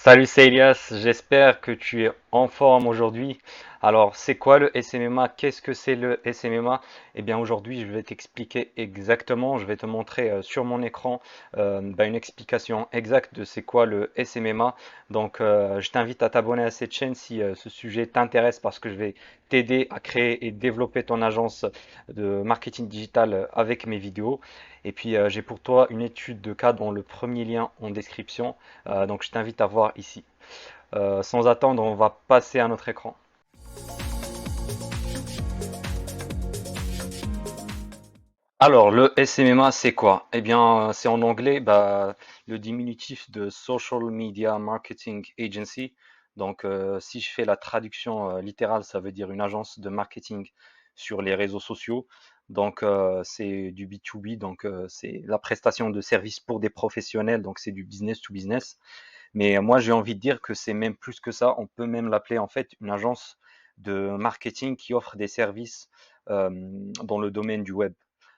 Salut, c'est Elias, j'espère que tu es en forme aujourd'hui. Alors, c'est quoi le SMMA? Qu'est-ce que c'est le SMMA? Eh bien, aujourd'hui, je vais t'expliquer exactement, je vais te montrer sur mon écran une explication exacte de c'est quoi le SMMA. Donc, je t'invite à t'abonner à cette chaîne si ce sujet t'intéresse parce que je vais t'aider à créer et développer ton agence de marketing digital avec mes vidéos. Et puis, j'ai pour toi une étude de cas dans le premier lien en description. Donc je t'invite à voir ici. Sans attendre, on va passer à notre écran. Alors, le SMMA, c'est quoi? Eh bien, c'est en anglais le diminutif de Social Media Marketing Agency. Donc, si je fais la traduction littérale, ça veut dire une agence de marketing sur les réseaux sociaux. Donc, c'est du B2B, donc c'est la prestation de services pour des professionnels, donc c'est du business to business. Mais moi, j'ai envie de dire que c'est même plus que ça. On peut même l'appeler en fait une agence de marketing qui offre des services dans le domaine du web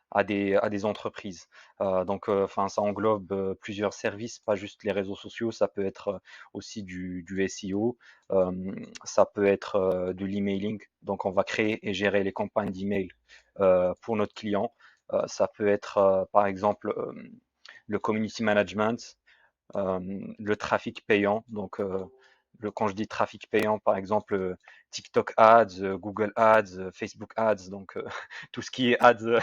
à des entreprises. Enfin, ça englobe plusieurs services, pas juste les réseaux sociaux. Ça peut être aussi du SEO, euh, ça peut être de l'emailing. Donc, on va créer et gérer les campagnes d'email pour notre client. Ça peut être, par exemple, le community management, le trafic payant. Donc, quand je dis trafic payant, par exemple, TikTok Ads, Google Ads, Facebook Ads, donc tout ce qui est ads,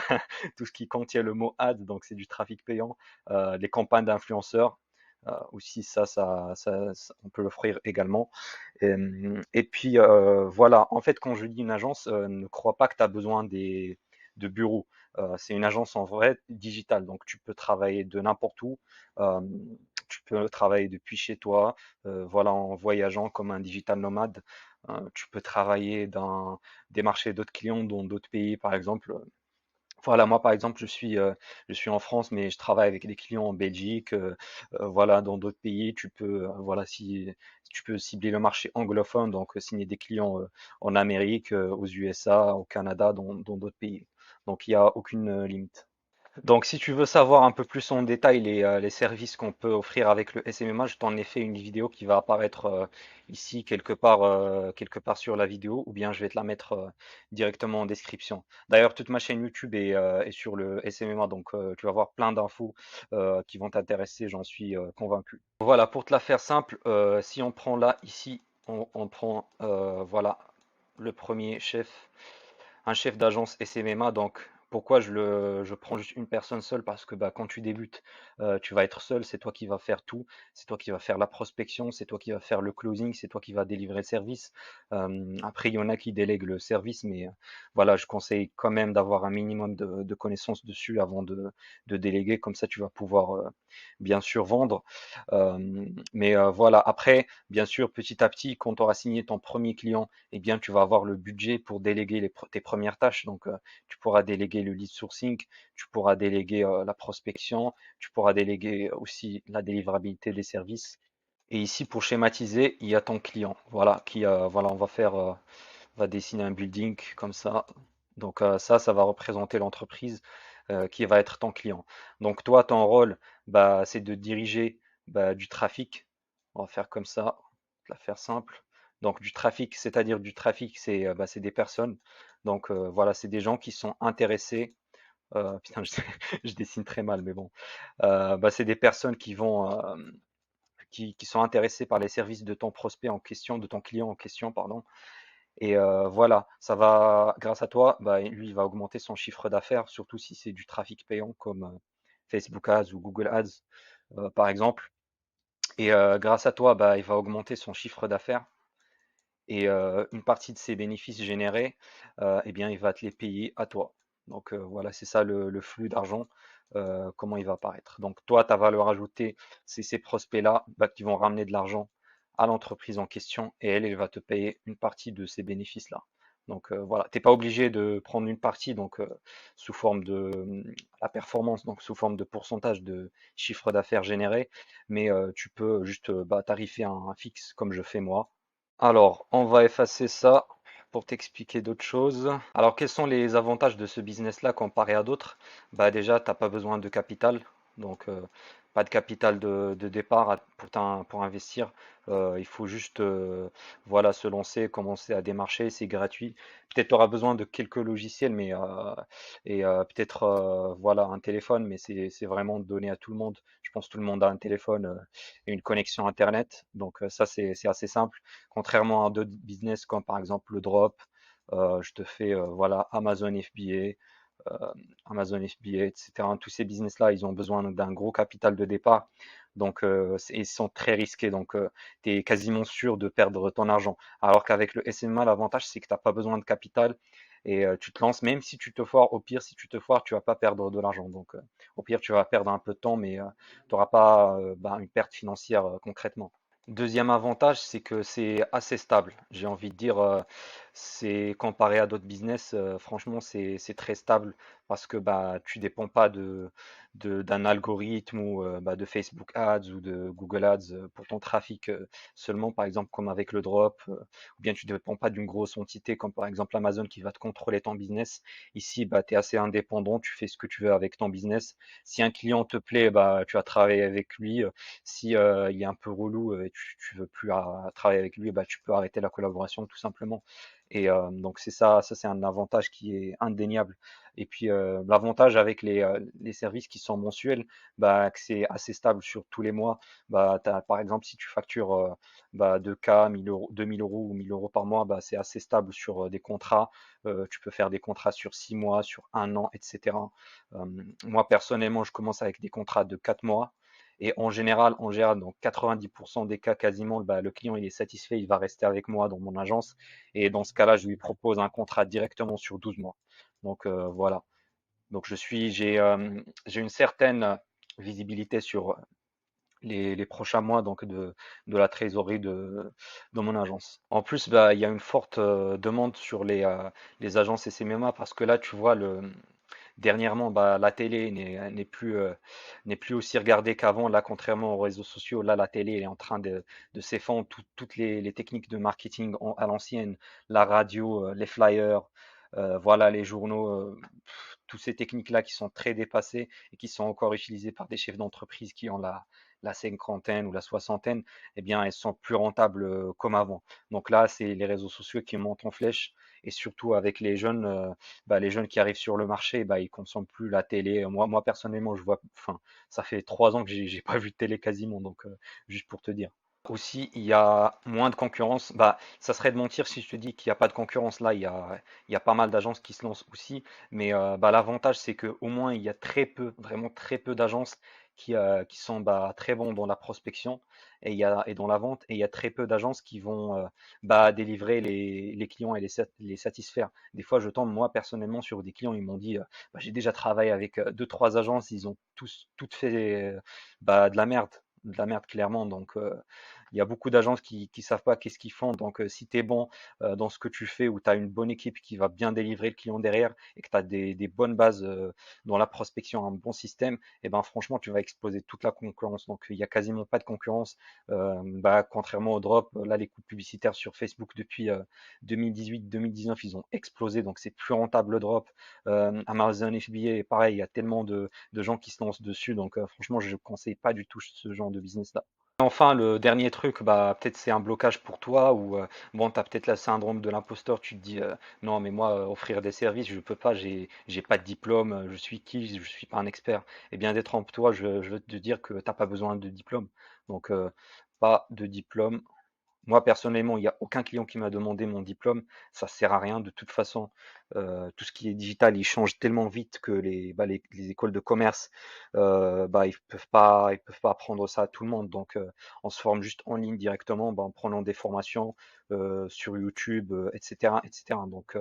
tout ce qui contient le mot ads, donc c'est du trafic payant. Les campagnes d'influenceurs, aussi on peut l'offrir également. Et puis voilà, en fait, quand je dis une agence, ne crois pas que tu as besoin de bureaux. C'est une agence en vrai digitale, donc tu peux travailler de n'importe où. Euh, Tu peux travailler depuis chez toi, voilà, en voyageant comme un digital nomade. Tu peux travailler dans des marchés d'autres clients dans d'autres pays, par exemple. Voilà, moi par exemple, je suis en France, mais je travaille avec des clients en Belgique, voilà, dans d'autres pays. Voilà, si tu peux cibler le marché anglophone, donc signer des clients en Amérique, aux USA, au Canada, dans d'autres pays. Donc il n'y a aucune limite. Donc, si tu veux savoir un peu plus en détail les services qu'on peut offrir avec le SMMA, je t'en ai fait une vidéo qui va apparaître ici quelque part sur la vidéo, ou bien je vais te la mettre directement en description. D'ailleurs, toute ma chaîne YouTube est sur le SMMA, donc tu vas voir plein d'infos qui vont t'intéresser, j'en suis convaincu. Voilà, pour te la faire simple, si on prend là, ici, on prend voilà, le premier chef, un chef d'agence SMMA. Donc, pourquoi je prends juste une personne seule? Parce que quand tu débutes, tu vas être seul, c'est toi qui vas faire tout, c'est toi qui vas faire la prospection, c'est toi qui vas faire le closing, c'est toi qui vas délivrer le service. Après, il y en a qui délèguent le service, mais voilà, je conseille quand même d'avoir un minimum de connaissances dessus avant de déléguer, comme ça tu vas pouvoir bien sûr vendre. Mais voilà, après, bien sûr, petit à petit, quand tu auras signé ton premier client, eh bien, tu vas avoir le budget pour déléguer tes premières tâches. Donc, tu pourras déléguer le lead sourcing, tu pourras déléguer la prospection, tu pourras déléguer aussi la délivrabilité des services. Et ici, pour schématiser, il y a ton client. Voilà, voilà, on va dessiner un building comme ça. Donc, ça va représenter l'entreprise qui va être ton client. Donc, toi, ton rôle, c'est de diriger du trafic. On va faire comme ça, la faire simple. Donc du trafic, c'est-à-dire du trafic, c'est des personnes. Donc voilà, c'est des gens qui sont intéressés. Putain, je dessine très mal, mais bon. C'est des personnes qui sont intéressées par les services de ton prospect en question, de ton client en question, pardon. Et voilà, ça va, grâce à toi, lui, il va augmenter son chiffre d'affaires, surtout si c'est du trafic payant comme Facebook Ads ou Google Ads, par exemple. Et grâce à toi, il va augmenter son chiffre d'affaires. Et une partie de ces bénéfices générés, eh bien, il va te les payer à toi. Donc voilà, c'est ça le flux d'argent, comment il va apparaître. Donc toi, ta valeur ajoutée, c'est ces prospects-là qui vont ramener de l'argent à l'entreprise en question et elle va te payer une partie de ces bénéfices-là. Donc voilà, t'es pas obligé de prendre une partie donc sous forme de la performance, donc sous forme de pourcentage de chiffre d'affaires généré, mais tu peux juste tarifer un fixe comme je fais moi. Alors, on va effacer ça pour t'expliquer d'autres choses. Alors, quels sont les avantages de ce business-là comparé à d'autres? Déjà, t'as pas besoin de capital. Donc, pas de capital de départ pour investir. Il faut juste voilà, se lancer, commencer à démarcher, c'est gratuit. Peut-être tu auras besoin de quelques logiciels, peut-être voilà, un téléphone, mais c'est vraiment donné à tout le monde. Je pense que tout le monde a un téléphone et une connexion Internet. Donc ça, c'est assez simple. Contrairement à d'autres business comme par exemple le drop, je te fais voilà, Amazon FBA, Amazon FBA, etc. Tous ces business-là, ils ont besoin d'un gros capital de départ. Donc, ils sont très risqués. Donc, tu es quasiment sûr de perdre ton argent. Alors qu'avec le SMA, l'avantage, c'est que tu n'as pas besoin de capital et tu te lances, même si tu te foires, au pire, si tu te foires, tu vas pas perdre de l'argent. Donc, au pire, tu vas perdre un peu de temps, mais tu n'auras pas une perte financière concrètement. Deuxième avantage, c'est que c'est assez stable. J'ai envie de dire, c'est comparé à d'autres business, franchement, c'est très stable parce que bah tu dépends pas d'un algorithme ou de Facebook Ads ou de Google Ads pour ton trafic seulement, par exemple comme avec le drop, ou bien tu dépends pas d'une grosse entité comme par exemple Amazon qui va te contrôler ton business. Ici, bah tu es assez indépendant, tu fais ce que tu veux avec ton business. Si un client te plaît, bah tu vas travailler avec lui. Si il est un peu relou et tu veux plus travailler avec lui, bah, tu peux arrêter la collaboration tout simplement. Et donc c'est ça, ça c'est un avantage qui est indéniable. Et puis l'avantage avec les services qui sont mensuels, bah, que c'est assez stable sur tous les mois. Bah, par exemple, si tu factures 2K, 1000 euros, 2000 euros ou 1000 euros par mois, bah, c'est assez stable sur des contrats. Tu peux faire des contrats sur 6 mois, sur un an, etc. Euh, Moi personnellement, je commence avec des contrats de 4 mois. Et en général, dans 90% des cas quasiment, bah, le client il est satisfait, il va rester avec moi dans mon agence. Et dans ce cas-là, je lui propose un contrat directement sur 12 mois. Donc voilà. Donc j'ai une certaine visibilité sur les prochains mois donc de la trésorerie de mon agence. En plus, bah, il y a une forte demande sur les agences SMMA parce que là, tu vois, dernièrement, bah, la télé n'est plus aussi regardée qu'avant. Là, contrairement aux réseaux sociaux, là, la télé est en train de s'effondrer. Toutes les techniques de marketing à l'ancienne, la radio, les flyers, voilà, les journaux, toutes ces techniques-là qui sont très dépassées et qui sont encore utilisées par des chefs d'entreprise qui ont la cinquantaine ou la soixantaine, eh bien, elles sont plus rentables comme avant. Donc là, c'est les réseaux sociaux qui montent en flèche et surtout avec les jeunes. Les jeunes qui arrivent sur le marché, bah, ils consomment plus la télé. Moi personnellement, enfin, ça fait 3 ans que j'ai pas vu de télé quasiment, donc juste pour te dire. Aussi, il y a moins de concurrence. Bah, ça serait de mentir si je te dis qu'il n'y a pas de concurrence. Là, il y a pas mal d'agences qui se lancent aussi. Mais l'avantage, c'est que au moins, il y a très peu, vraiment très peu d'agences qui sont très bons dans la prospection et dans la vente. Et il y a très peu d'agences qui vont délivrer les clients et les satisfaire. Des fois, je tombe, moi, personnellement, sur des clients, ils m'ont dit, j'ai déjà travaillé avec deux, trois agences, ils ont tous toutes fait de la merde. De la merde clairement, donc il y a beaucoup d'agences qui savent pas qu'est-ce qu'ils font. Donc, si tu es bon dans ce que tu fais, ou tu as une bonne équipe qui va bien délivrer le client derrière et que tu as des bonnes bases dans la prospection, un bon système, et ben franchement, tu vas exploser toute la concurrence. Donc, il y a quasiment pas de concurrence. Contrairement au drop, là, les coûts publicitaires sur Facebook depuis 2018-2019, ils ont explosé. Donc, c'est plus rentable le drop. Amazon FBA, pareil, il y a tellement de gens qui se lancent dessus. Donc, franchement, je ne conseille pas du tout ce genre de business-là. Enfin, le dernier truc, bah, peut-être c'est un blocage pour toi ou bon, tu as peut-être le syndrome de l'imposteur, tu te dis non, mais moi, offrir des services, je peux pas, j'ai pas de diplôme, je suis qui, je suis pas un expert. Eh bien, détrompe-toi, je veux te dire que t'as pas besoin de diplôme. Donc, pas de diplôme. Moi, personnellement, il n'y a aucun client qui m'a demandé mon diplôme. Ça sert à rien de toute façon. Tout ce qui est digital, il change tellement vite que les écoles de commerce, ils peuvent pas apprendre ça à tout le monde. Donc, on se forme juste en ligne directement, en prenant des formations sur YouTube, etc., etc. Donc,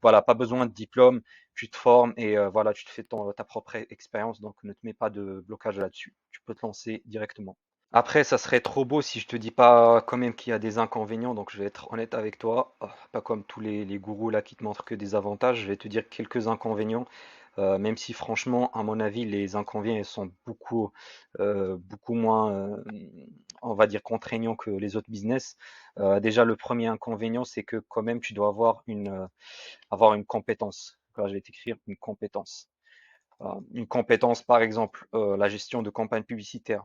voilà, pas besoin de diplôme. Tu te formes et voilà, tu te fais ta propre expérience. Donc, ne te mets pas de blocage là-dessus. Tu peux te lancer directement. Après, ça serait trop beau si je te dis pas quand même qu'il y a des inconvénients, donc je vais être honnête avec toi. Pas comme tous les gourous là qui te montrent que des avantages, je vais te dire quelques inconvénients, même si franchement, à mon avis, les inconvénients ils sont beaucoup moins, on va dire, contraignants que les autres business. Déjà, le premier inconvénient, c'est que quand même, tu dois avoir une compétence. Là, je vais t'écrire une compétence. Une compétence, par exemple, la gestion de campagnes publicitaires.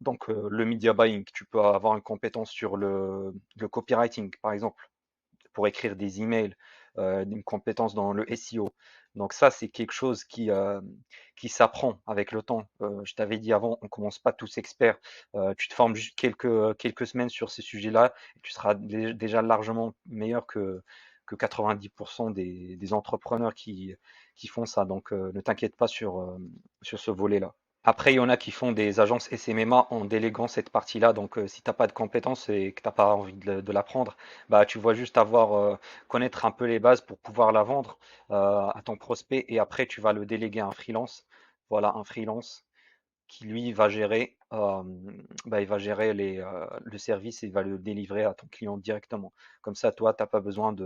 Donc, le media buying, tu peux avoir une compétence sur le copywriting, par exemple, pour écrire des emails, une compétence dans le SEO. Donc ça, c'est quelque chose qui s'apprend avec le temps. Je t'avais dit avant, on commence pas tous experts. Tu te formes juste quelques semaines sur ces sujets-là et tu seras déjà largement meilleur que 90% des entrepreneurs qui font ça. Donc ne t'inquiète pas sur ce volet-là. Après, il y en a qui font des agences SMMA en déléguant cette partie-là. Donc, si t'as pas de compétences et que t'as pas envie de l'apprendre, bah, tu vas juste connaître un peu les bases pour pouvoir la vendre à ton prospect. Et après, tu vas le déléguer à un freelance. Voilà, un freelance qui lui il va gérer le service et il va le délivrer à ton client directement. Comme ça, toi, t'as pas besoin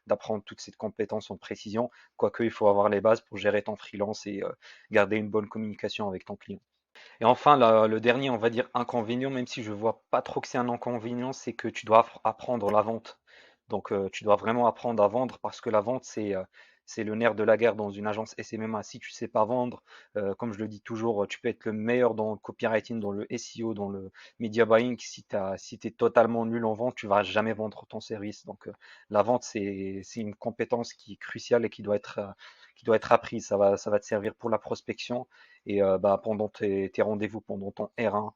d'apprendre toute cette compétence en précision. Quoique, il faut avoir les bases pour gérer ton freelance et garder une bonne communication avec ton client. Et enfin, le dernier, on va dire inconvénient, même si je vois pas trop que c'est un inconvénient, c'est que tu dois apprendre la vente. Donc, tu dois vraiment apprendre à vendre parce que la vente, c'est le nerf de la guerre dans une agence SMMA. Si tu sais pas vendre, comme je le dis toujours, tu peux être le meilleur dans le copywriting, dans le SEO, dans le media buying. Si t'es totalement nul en vente, tu vas jamais vendre ton service. Donc, la vente, c'est une compétence qui est cruciale et qui doit être apprise. Ça va te servir pour la prospection et bah, pendant tes rendez-vous, pendant ton R1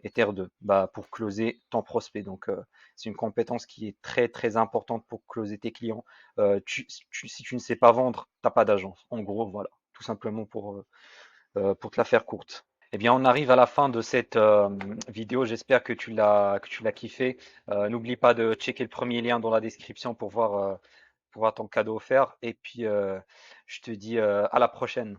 et R2, bah, pour closer ton prospect. Donc, c'est une compétence qui est très très importante pour closer tes clients. Si tu ne sais pas vendre, t'as pas d'agence. En gros, voilà, tout simplement pour te la faire courte. Eh bien, on arrive à la fin de cette vidéo. J'espère que tu l'as kiffé. N'oublie pas de checker le premier lien dans la description pour voir ton cadeau offert. Et puis, je te dis à la prochaine.